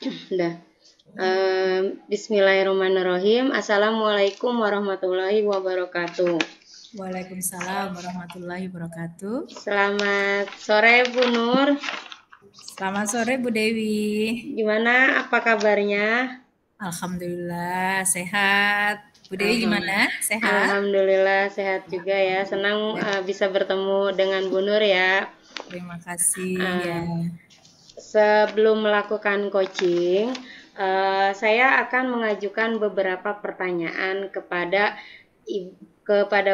Udah. Bismillahirrahmanirrahim. Assalamualaikum warahmatullahi wabarakatuh. Waalaikumsalam warahmatullahi wabarakatuh. Selamat sore Bu Nur. Selamat sore Bu Dewi. Gimana? Apa kabarnya? Alhamdulillah sehat. Bu Dewi gimana? Sehat? Alhamdulillah sehat juga ya. Senang bisa bertemu dengan Bu Nur ya. Terima kasih ya. Sebelum melakukan coaching, saya akan mengajukan beberapa pertanyaan kepada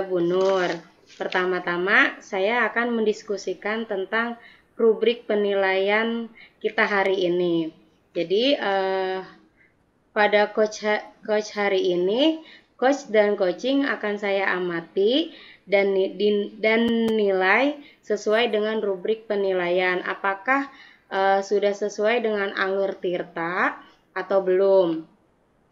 Bu Nur. Pertama-tama, saya akan mendiskusikan tentang rubrik penilaian kita hari ini. Jadi, pada coach hari ini, coach dan coaching akan saya amati dan nilai sesuai dengan rubrik penilaian. Apakah sudah sesuai dengan alur Tirta atau belum?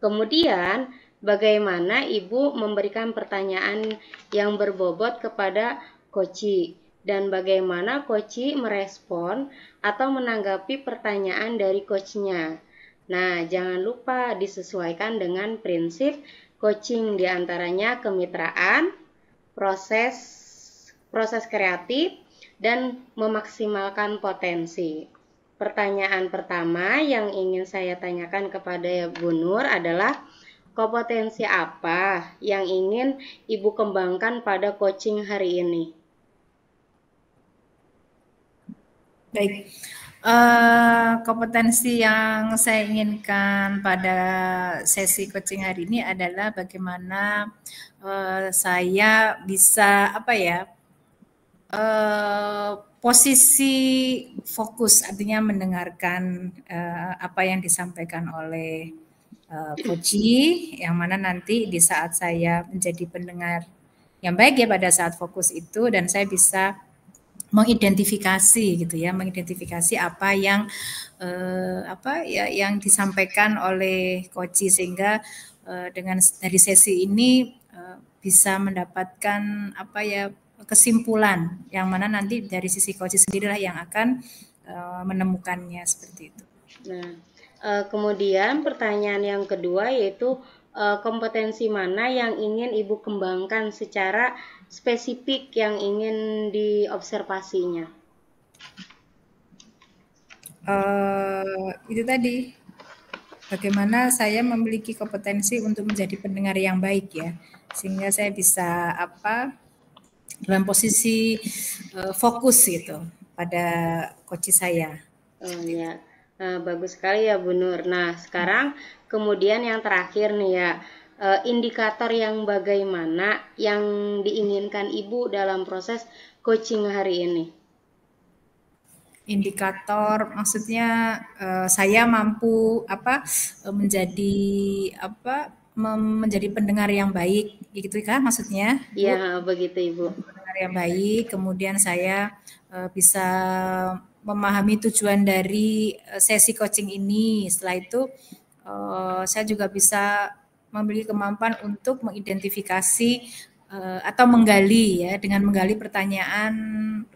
Kemudian, bagaimana Ibu memberikan pertanyaan yang berbobot kepada coach dan bagaimana coach merespon atau menanggapi pertanyaan dari coachnya. Nah, jangan lupa disesuaikan dengan prinsip coaching, diantaranya kemitraan, proses kreatif, dan memaksimalkan potensi. Pertanyaan pertama yang ingin saya tanyakan kepada Bu Nur adalah kompetensi apa yang ingin Ibu kembangkan pada coaching hari ini? Baik. Kompetensi yang saya inginkan pada sesi coaching hari ini adalah bagaimana saya bisa posisi fokus, artinya mendengarkan apa yang disampaikan oleh coachee, yang mana nanti di saat saya menjadi pendengar yang baik ya pada saat fokus itu, dan saya bisa mengidentifikasi gitu ya, mengidentifikasi apa yang yang disampaikan oleh coachee, sehingga dengan dari sesi ini bisa mendapatkan kesimpulan yang mana nanti dari sisi coachee sendirilah yang akan menemukannya seperti itu. Nah, kemudian pertanyaan yang kedua yaitu kompetensi mana yang ingin Ibu kembangkan secara spesifik yang ingin diobservasinya? Itu tadi, bagaimana saya memiliki kompetensi untuk menjadi pendengar yang baik ya, sehingga saya bisa dalam posisi fokus gitu pada coach saya. Oh ya, bagus sekali ya Bu Nur. Nah, sekarang kemudian yang terakhir nih ya, indikator yang bagaimana yang diinginkan Ibu dalam proses coaching hari ini? Indikator maksudnya saya mampu menjadi pendengar yang baik, gitu kan maksudnya? Iya, begitu Ibu. Pendengar yang baik, kemudian saya bisa memahami tujuan dari sesi coaching ini. Setelah itu saya juga bisa memiliki kemampuan untuk mengidentifikasi atau menggali ya, dengan menggali pertanyaan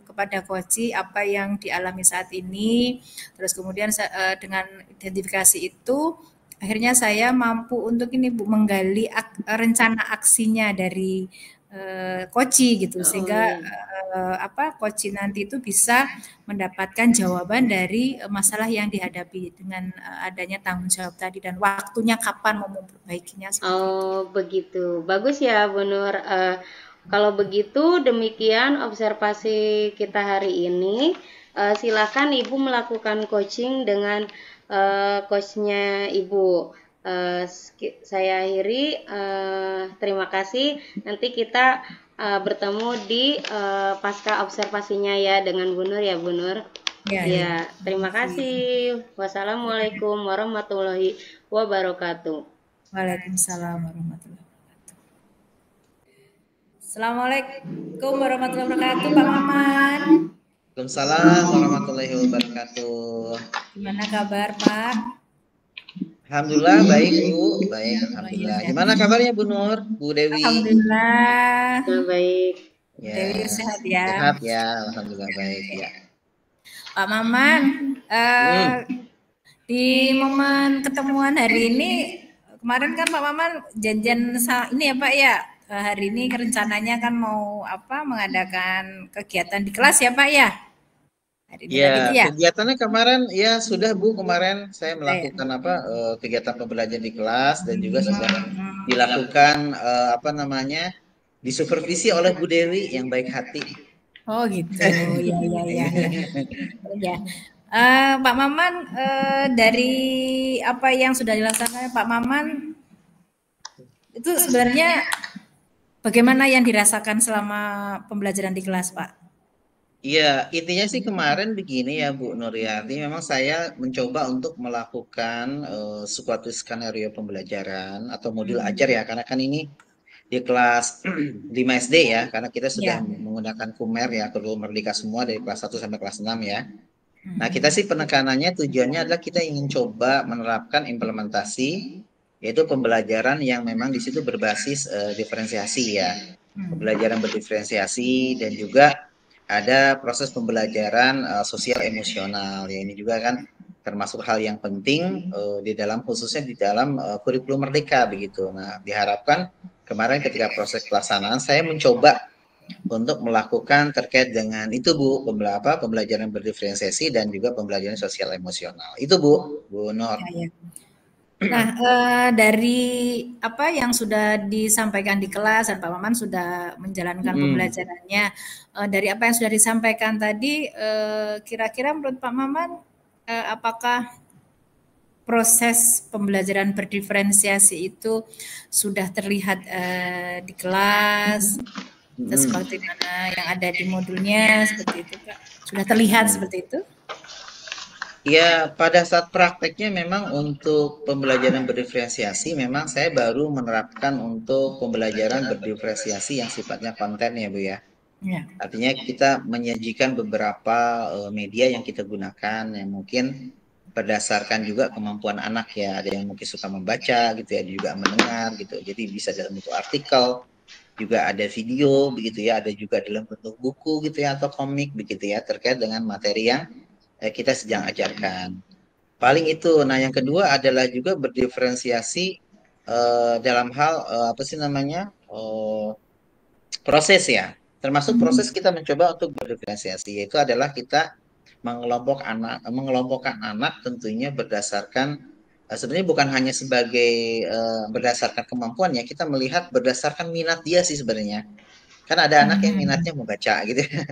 kepada coachee apa yang dialami saat ini. Terus kemudian dengan identifikasi itu akhirnya saya mampu untuk menggali rencana aksinya dari coachee gitu, sehingga coachee nanti itu bisa mendapatkan jawaban dari masalah yang dihadapi dengan adanya tanggung jawab tadi dan waktunya kapan mau memperbaikinya. Oh, begitu. Bagus ya Bu Nur. Kalau begitu, demikian observasi kita hari ini. Silakan Ibu melakukan coaching dengan coachnya Ibu. Saya akhiri. Terima kasih. Nanti kita bertemu di pasca observasinya ya dengan Bu Nur ya Bu Nur. Ya, terima kasih. Wassalamualaikum warahmatullahi wabarakatuh. Waalaikumsalam warahmatullahi wabarakatuh. Assalamualaikum warahmatullahi wabarakatuh, Pak Maman. Waalaikumsalam warahmatullahi wabarakatuh. Gimana kabar, Pak? Alhamdulillah baik Bu, baik alhamdulillah. Gimana kabarnya Bu Nur, Bu Dewi? Alhamdulillah. Baik. Ya. Dewi sehat ya. Sehat ya, alhamdulillah baik ya. Pak Maman, di Di momen ketemuan hari ini, kemarin kan Pak Maman janjian ini ya Pak ya, hari ini rencananya kan mau mengadakan kegiatan di kelas ya Pak ya? Hari ini tadi itu Ya, ya? kegiatannya kemarin ya sudah Bu, kemarin saya Saya. melakukan kegiatan pembelajaran di kelas dan juga sudah dilakukan disupervisi oleh Bu Dewi yang baik hati. Oh gitu, ya ya ya ya. Ya. Pak Maman, dari apa yang sudah dilaksanakan Pak Maman, itu sebenarnya bagaimana yang dirasakan selama pembelajaran di kelas, Pak? Iya, intinya sih kemarin begini ya Bu Nuryati, memang saya mencoba untuk melakukan suatu skenario pembelajaran atau modul ajar ya, karena kan ini di kelas 5 SD ya, karena kita sudah Ya. menggunakan KUMER ya, kurikulum merdeka semua dari kelas 1 sampai kelas 6 ya. Nah, kita sih penekanannya tujuannya adalah kita ingin coba menerapkan implementasi, yaitu pembelajaran yang memang di situ berbasis diferensiasi ya. Pembelajaran berdiferensiasi dan juga ada proses pembelajaran sosial emosional ya, ini juga kan termasuk hal yang penting di dalam khususnya di dalam kurikulum merdeka begitu. Nah, diharapkan kemarin ketika proses pelaksanaan saya mencoba untuk melakukan terkait dengan itu Bu, pembelajaran berdiferensiasi dan juga pembelajaran sosial emosional. Itu Bu Nur. Ya, ya. Nah, dari apa yang sudah disampaikan di kelas dan Pak Maman sudah menjalankan pembelajarannya, dari apa yang sudah disampaikan tadi, kira-kira menurut Pak Maman, apakah proses pembelajaran berdiferensiasi itu sudah terlihat di kelas, seperti mana yang ada di modulnya, seperti itu Pak? Sudah terlihat seperti itu? Ya, pada saat prakteknya memang untuk pembelajaran berdiferensiasi memang saya baru menerapkan untuk pembelajaran berdiferensiasi yang sifatnya konten ya Bu ya. Ya. Artinya kita menyajikan beberapa media yang kita gunakan yang mungkin berdasarkan juga kemampuan anak ya. Ada yang mungkin suka membaca gitu ya, ada juga mendengar gitu. Jadi bisa dalam bentuk artikel, juga ada video begitu ya, ada juga dalam bentuk buku gitu ya atau komik begitu ya terkait dengan materi yang kita sedang ajarkan. Paling itu. Nah, yang kedua adalah juga berdiferensiasi dalam hal proses ya. Termasuk proses kita mencoba untuk berdiferensiasi, yaitu adalah kita mengelompokkan anak tentunya berdasarkan sebenarnya bukan hanya sebagai berdasarkan kemampuannya, kita melihat berdasarkan minat dia sih sebenarnya. Kan ada anak yang minatnya membaca gitu ya.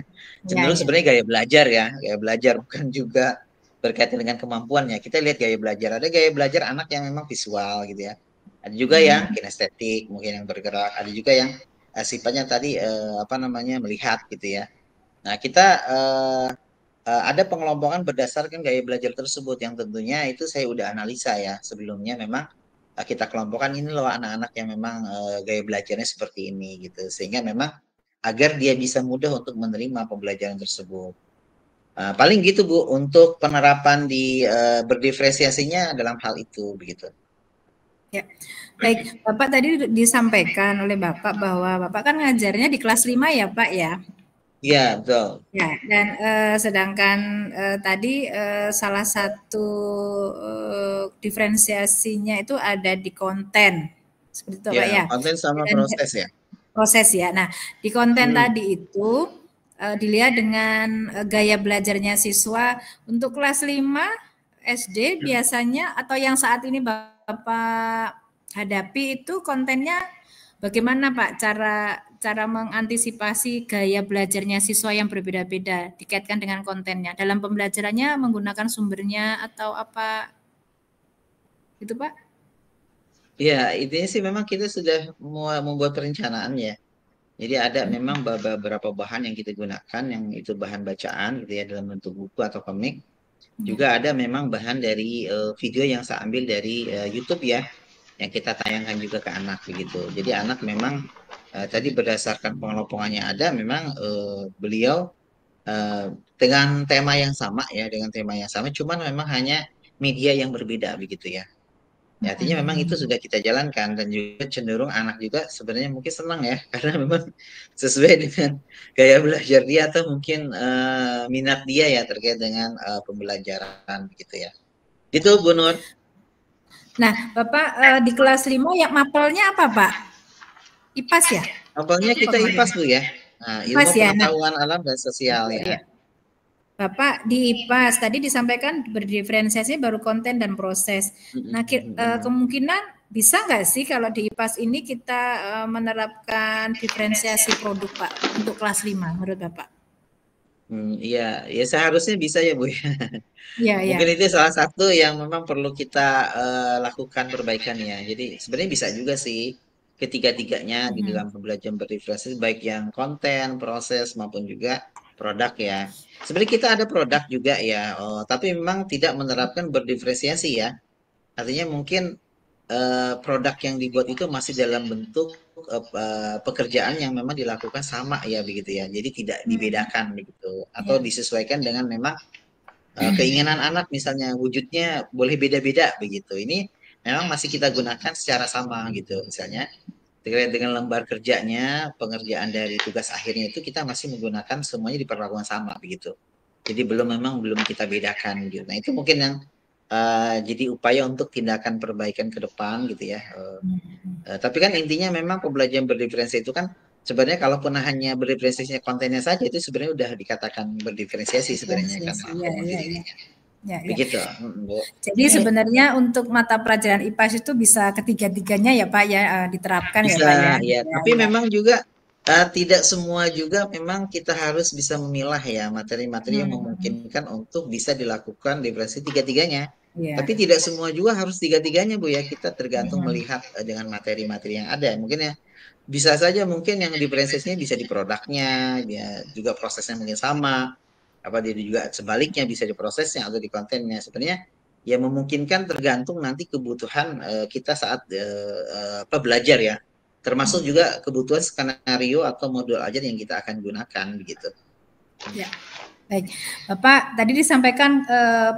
Cenderung sebenarnya gaya belajar ya, gaya belajar bukan juga berkaitan dengan kemampuannya. Kita lihat gaya belajar. Ada gaya belajar anak yang memang visual gitu ya. Ada juga yang kinestetik, mungkin yang bergerak. Ada juga yang sifatnya tadi melihat gitu ya. Nah, kita ada pengelompokan berdasarkan gaya belajar tersebut yang tentunya itu saya udah analisa ya sebelumnya memang kita kelompokkan ini loh anak-anak yang memang gaya belajarnya seperti ini gitu sehingga memang agar dia bisa mudah untuk menerima pembelajaran tersebut. Paling gitu Bu untuk penerapan di berdiferensiasinya dalam hal itu begitu. Ya, baik Bapak tadi disampaikan oleh Bapak bahwa Bapak kan ngajarnya di kelas 5 ya Pak ya? Iya betul. Ya, dan sedangkan tadi salah satu diferensiasinya itu ada di konten, seperti itu Pak ya? Konten sama Dan, proses ya. Proses ya. Nah, di konten tadi itu dilihat dengan gaya belajarnya siswa untuk kelas 5 SD biasanya atau yang saat ini Bapak hadapi itu kontennya bagaimana Pak cara mengantisipasi gaya belajarnya siswa yang berbeda-beda dikaitkan dengan kontennya dalam pembelajarannya menggunakan sumbernya atau apa itu Pak? Ya, intinya sih memang kita sudah membuat perencanaan ya. Jadi ada memang beberapa bahan yang kita gunakan yang itu bahan bacaan gitu ya dalam bentuk buku atau komik. Juga ada memang bahan dari video yang saya ambil dari YouTube ya yang kita tayangkan juga ke anak begitu. Jadi anak memang tadi berdasarkan pengelompokannya ada memang beliau dengan tema yang sama ya dengan tema yang sama cuman memang hanya media yang berbeda begitu ya. Ya, artinya memang itu sudah kita jalankan dan juga cenderung anak juga sebenarnya mungkin senang ya karena memang sesuai dengan gaya belajar dia atau mungkin minat dia ya terkait dengan pembelajaran begitu ya. Itu Bu Nur. Nah, Bapak di kelas 5 ya mapelnya apa, Pak? IPAS ya? Apalnya kita IPAS Bu ya. Nah, ilmu IPAS ya. Nah, pengetahuan alam dan sosial ya. Bapak di IPAS tadi disampaikan berdiferensiasi baru konten dan proses. Nah, kemungkinan bisa nggak sih kalau di IPAS ini kita menerapkan diferensiasi produk, Pak, untuk kelas 5 menurut Bapak? Iya, ya seharusnya bisa ya Bu ya. Iya, iya. Mungkin itu salah satu yang memang perlu kita lakukan perbaikan ya. Jadi sebenarnya bisa juga sih ketiga-tiganya di dalam pembelajaran berdiferensiasi baik yang konten, proses maupun juga produk ya. Sebenarnya kita ada produk juga ya, tapi memang tidak menerapkan berdiferensiasi ya. Artinya mungkin produk yang dibuat itu masih dalam bentuk pekerjaan yang memang dilakukan sama ya begitu ya. Jadi tidak dibedakan begitu atau Ya. disesuaikan dengan memang keinginan anak misalnya wujudnya boleh beda-beda begitu. Ini memang masih kita gunakan secara sama gitu. Misalnya terkait dengan lembar kerjanya, pengerjaan dari tugas akhirnya itu kita masih menggunakan semuanya diperlakukan sama begitu. Jadi belum kita bedakan gitu. Nah, itu mungkin yang jadi upaya untuk tindakan perbaikan ke depan gitu ya. Tapi kan intinya memang pembelajaran berdiferensiasi itu kan sebenarnya kalaupun hanya berdiferensiasinya kontennya saja itu sebenarnya udah dikatakan berdiferensiasi sebenarnya kan Iya, iya, iya. Ya, ya. begitu Bu. Jadi sebenarnya untuk mata pelajaran IPAS itu bisa ketiga-tiganya ya Pak ya diterapkan ya Bisa Pak ya. ya, Ya, tapi ya. memang juga tidak semua juga memang kita harus bisa memilah ya materi-materi yang memungkinkan untuk bisa dilakukan diferensi tiga-tiganya. Ya. Tapi tidak semua juga harus tiga-tiganya Bu ya. Kita tergantung melihat dengan materi-materi yang ada. Mungkin ya bisa saja mungkin yang diferensiasinya bisa di produknya, ya juga prosesnya mungkin sama. Apa dia juga sebaliknya bisa di prosesnya atau di kontennya. Sebenarnya ya memungkinkan tergantung nanti kebutuhan kita saat belajar ya. Termasuk juga kebutuhan skenario atau modul ajar yang kita akan gunakan begitu. Ya. Baik, Bapak tadi disampaikan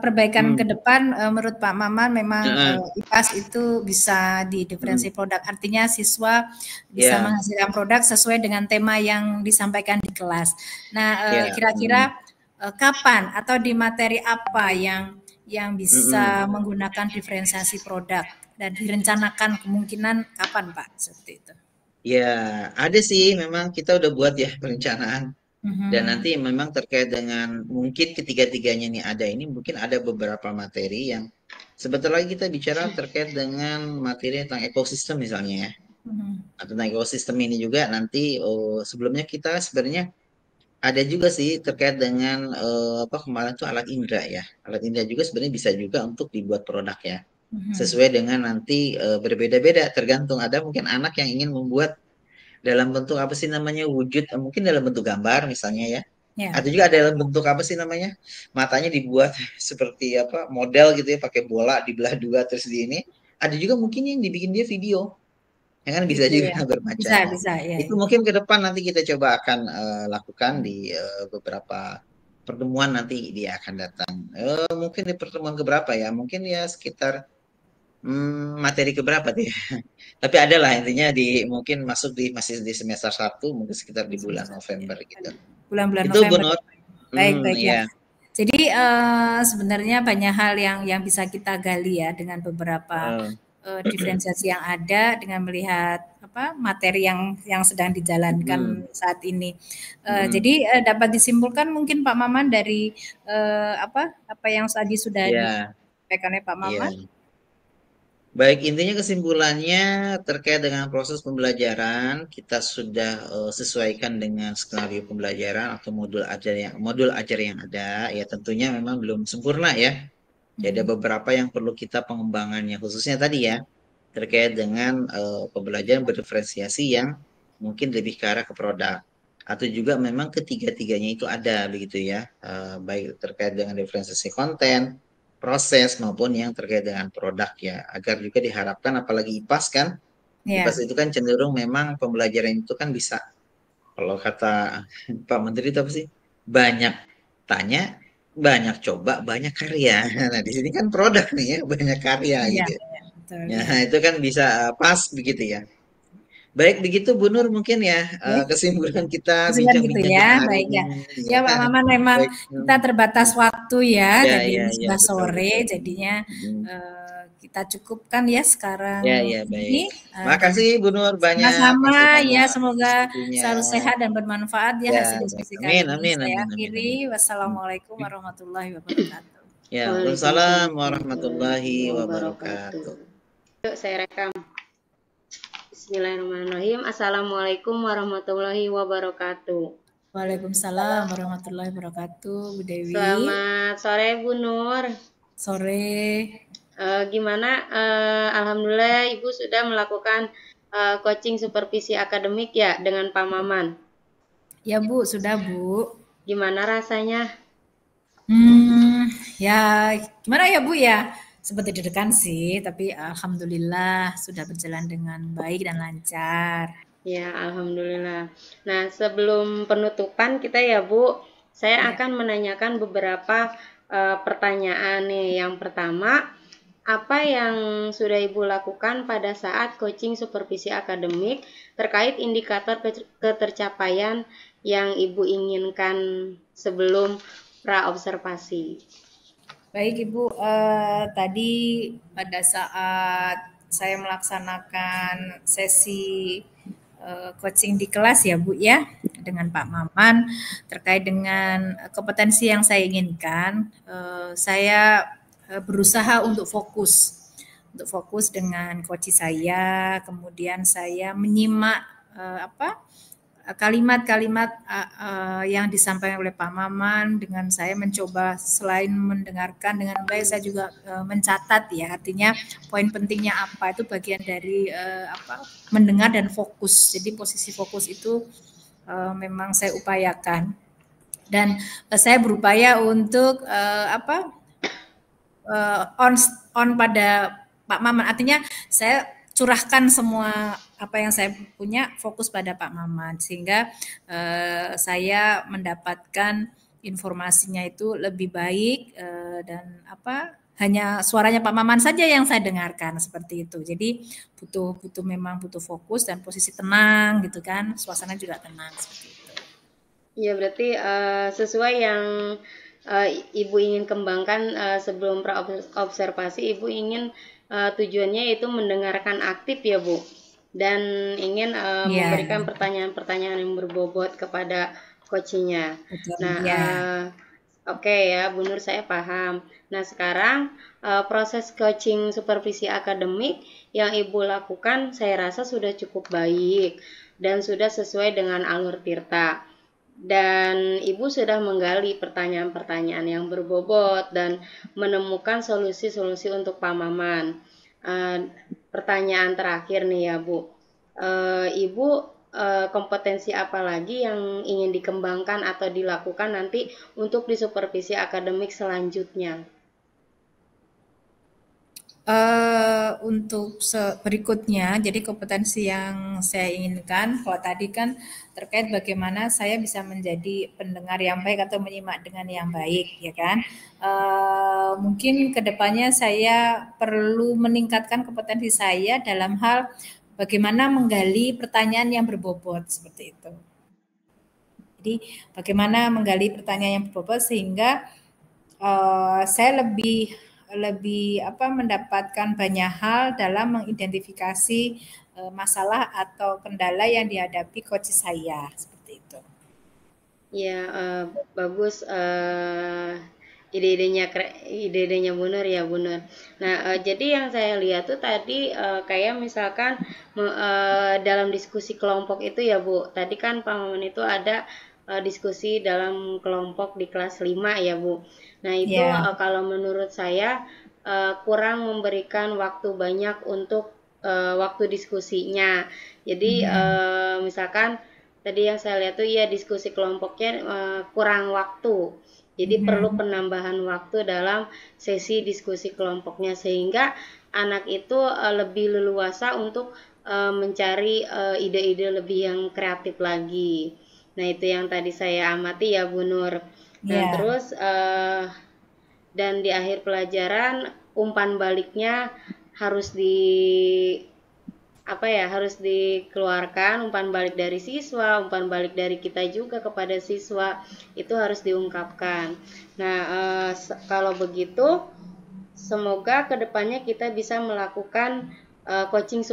perbaikan ke depan menurut Pak Maman memang IPAS itu bisa di diferensi produk, artinya siswa bisa menghasilkan produk sesuai dengan tema yang disampaikan di kelas. Nah, kira-kira kapan atau di materi apa yang bisa menggunakan diferensiasi produk dan direncanakan kemungkinan kapan Pak seperti itu? Ya, ada sih memang kita udah buat ya perencanaan. Dan nanti memang terkait dengan mungkin ketiga-tiganya ini ada ini mungkin ada beberapa materi yang sebetulnya kita bicara terkait dengan materi tentang ekosistem misalnya ya. Tentang ekosistem ini juga nanti sebelumnya kita sebenarnya ada juga sih terkait dengan apa kemarin tuh alat indera ya. Alat indera juga sebenarnya bisa juga untuk dibuat produk ya. Sesuai dengan nanti berbeda-beda tergantung ada mungkin anak yang ingin membuat dalam bentuk apa sih namanya wujud mungkin dalam bentuk gambar misalnya ya. Atau juga ada dalam bentuk apa sih namanya matanya dibuat seperti apa model gitu ya pakai bola dibelah dua terus di ini. Ada juga mungkin yang dibikin dia video. Ya kan bisa juga bermacam. Bisa ya. Itu mungkin ke depan nanti kita coba akan lakukan di beberapa pertemuan nanti dia akan datang. Mungkin di pertemuan keberapa ya? Mungkin ya sekitar materi keberapa tuh ya? Tapi adalah intinya mungkin masuk masih di semester 1 mungkin sekitar di bulan November gitu. Bulan-bulan Itu November. Bunur. Baik ya. Jadi sebenarnya banyak hal yang bisa kita gali ya dengan beberapa diferensiasi yang ada dengan melihat apa materi yang sedang dijalankan saat ini. Jadi dapat disimpulkan mungkin Pak Maman dari apa yang tadi sudah disampaikan oleh Pak Maman. Baik, intinya kesimpulannya terkait dengan proses pembelajaran kita sudah sesuaikan dengan skenario pembelajaran atau modul ajar yang ada. Ya tentunya memang belum sempurna ya. Jadi ada beberapa yang perlu kita pengembangannya khususnya tadi ya terkait dengan pembelajaran berdiferensiasi yang mungkin lebih ke arah ke produk atau juga memang ketiga-tiganya itu ada begitu ya baik terkait dengan diferensiasi konten proses maupun yang terkait dengan produk ya agar juga diharapkan apalagi IPAS kan IPAS itu kan cenderung memang pembelajaran itu kan bisa kalau kata Pak Menteri itu apa sih banyak tanya banyak coba banyak karya nah di sini kan produk nih ya banyak karya gitu Betul, ya itu kan bisa pas begitu ya Baik begitu Bu Nur mungkin ya Oke. kesimpulan kita Kesimpulan gitu bincang-bincang kita ya, hari baik ini. ya. Ya Ya, Pak Maman, memang baik. kita terbatas waktu ya, Ya, jadi ya, ini ya, sudah betul, sore, betul. jadinya Mm. kita cukupkan ya Ya, sekarang ya, baik. ini. Dan Makasih Bu Nur banyak sama-sama masukannya, ya, semoga diskusinya. selalu sehat dan bermanfaat ya Ya, hasil baik. diskusi kali Amin, ini. amin, Saya amin, amin, amin. akhiri, wassalamualaikum warahmatullahi wabarakatuh. Ya, Waalaikumsalam wassalam warahmatullahi warahmatullahi wabarakatuh. wabarakatuh. Yuk saya rekam. Bismillahirrahmanirrahim. Assalamualaikum warahmatullahi wabarakatuh. Waalaikumsalam warahmatullahi wabarakatuh, Bu Dewi. Selamat sore Bu Nur. Sore. Gimana? Alhamdulillah Ibu sudah melakukan coaching supervisi akademik ya dengan Pak Maman. Ya Bu, sudah Bu. Gimana rasanya? Ya gimana ya Bu ya? Seperti deg-degan sih, tapi alhamdulillah sudah berjalan dengan baik dan lancar. Ya, alhamdulillah. Nah, sebelum penutupan kita ya Bu, saya Ya. akan menanyakan beberapa pertanyaan nih. Yang pertama, apa yang sudah Ibu lakukan pada saat coaching supervisi akademik terkait indikator ketercapaian yang Ibu inginkan sebelum pra-observasi? Baik Ibu, tadi pada saat saya melaksanakan sesi coaching di kelas ya Bu ya, dengan Pak Maman terkait dengan kompetensi yang saya inginkan, saya berusaha untuk fokus dengan coach saya, kemudian saya menyimak kalimat-kalimat yang disampaikan oleh Pak Maman, dengan saya mencoba selain mendengarkan dengan baik, saya juga mencatat ya, artinya poin pentingnya apa, itu bagian dari mendengar dan fokus. Jadi posisi fokus itu memang saya upayakan, dan saya berupaya untuk on pada Pak Maman, artinya saya curahkan semua apa yang saya punya fokus pada Pak Maman, sehingga saya mendapatkan informasinya itu lebih baik, dan hanya suaranya Pak Maman saja yang saya dengarkan, seperti itu. Jadi memang butuh fokus dan posisi tenang gitu kan, suasana juga tenang seperti itu. Ya, berarti sesuai yang Ibu ingin kembangkan sebelum pra-observasi, Ibu ingin tujuannya itu mendengarkan aktif ya Bu, dan ingin memberikan pertanyaan-pertanyaan yang berbobot kepada coachnya. Nah, oke ya Bu Nur, saya paham. Nah, sekarang proses coaching supervisi akademik yang Ibu lakukan saya rasa sudah cukup baik dan sudah sesuai dengan alur Tirta. Dan Ibu sudah menggali pertanyaan-pertanyaan yang berbobot dan menemukan solusi-solusi untuk Pak Maman. Pertanyaan terakhir nih ya Bu, Ibu kompetensi apa lagi yang ingin dikembangkan atau dilakukan nanti untuk di supervisi akademik selanjutnya? Untuk berikutnya, jadi kompetensi yang saya inginkan, kalau tadi kan terkait bagaimana saya bisa menjadi pendengar yang baik atau menyimak dengan yang baik, ya kan? Mungkin kedepannya saya perlu meningkatkan kompetensi saya dalam hal bagaimana menggali pertanyaan yang berbobot, seperti itu. Jadi bagaimana menggali pertanyaan yang berbobot sehingga saya lebih mendapatkan banyak hal dalam mengidentifikasi masalah atau kendala yang dihadapi coach saya, seperti itu. Ya, bagus ide-idenya Bu Nur ya Bu Nur. Nah, jadi yang saya lihat tuh tadi kayak misalkan dalam diskusi kelompok itu ya Bu, tadi kan Pak Maman itu ada diskusi dalam kelompok di kelas 5 ya Bu. Nah, itu kalau menurut saya kurang memberikan waktu banyak untuk waktu diskusinya. Jadi misalkan tadi yang saya lihat tuh ya diskusi kelompoknya kurang waktu. Jadi perlu penambahan waktu dalam sesi diskusi kelompoknya sehingga anak itu lebih leluasa untuk mencari ide-ide lebih yang kreatif lagi. Nah, itu yang tadi saya amati ya Bu Nur. Nah, terus dan di akhir pelajaran umpan baliknya harus apa ya, harus dikeluarkan, umpan balik dari siswa, umpan balik dari kita juga kepada siswa, itu harus diungkapkan. Nah, kalau begitu semoga kedepannya kita bisa melakukan coaching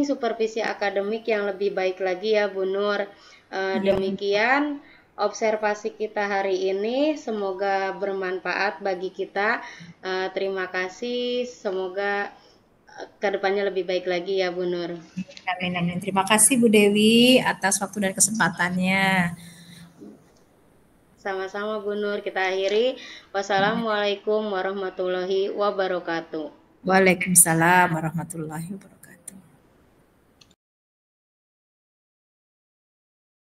supervisi akademik yang lebih baik lagi ya Bu Nur. Demikian observasi kita hari ini, semoga bermanfaat bagi kita. Terima kasih, semoga kedepannya lebih baik lagi ya Bu Nur. Amin, amin. Terima kasih Bu Dewi atas waktu dan kesempatannya. Sama-sama Bu Nur, kita akhiri. Wassalamualaikum warahmatullahi wabarakatuh. Waalaikumsalam warahmatullahi wabarakatuh.